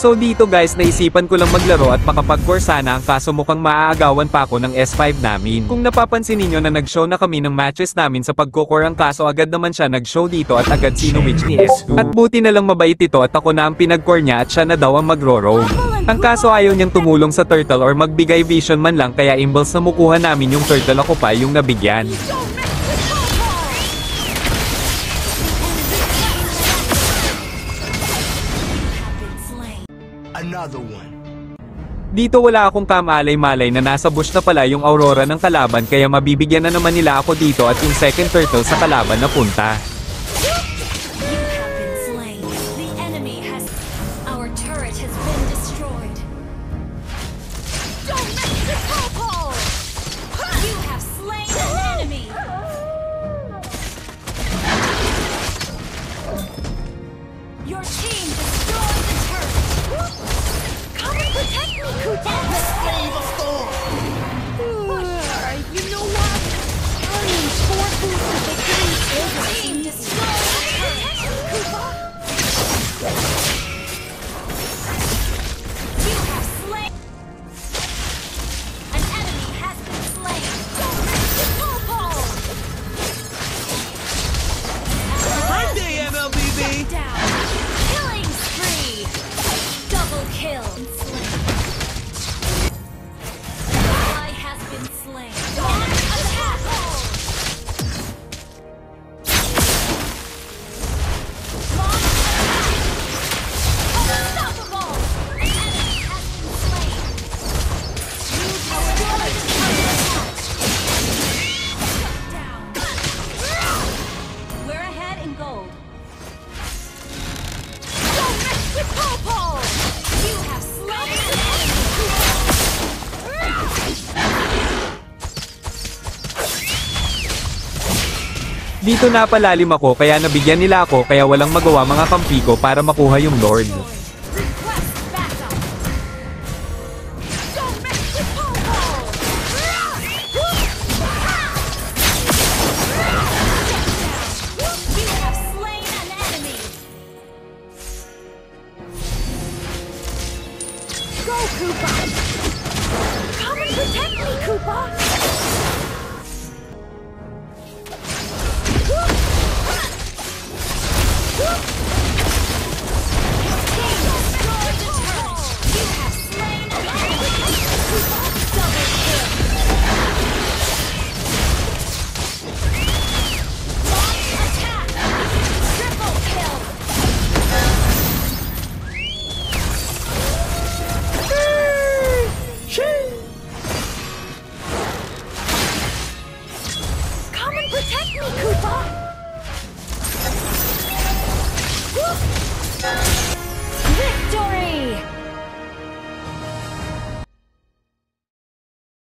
So dito guys, naisipan ko lang maglaro at makapag-core sana, ang kaso mukhang maaagawan pa ako ng S5 namin. Kung napapansin ninyo na nag-show na kami ng matches namin sa pag-core, ang kaso agad naman siya nag-show dito at agad sinuwitch ni S2. At buti na lang mabait ito at ako na ang pinag-core niya at siya na daw ang magro-roam. Ang kaso ayaw niyang tumulong sa turtle or magbigay vision man lang, kaya imbals na mukuha namin yung turtle, ako pa yung nabigyan. Another one. Dito wala akong kamalay-malay na nasa bush na pala yung Aurora ng kalaban, kaya mabibigyan na naman nila ako dito at yung second turtle sa kalaban na punta. Dito napalalim ako, kaya nabigyan nila ako, kaya walang magawa mga kampi ko para makuha yung Lord. Go, Koopa! Come and protect me, Koopa!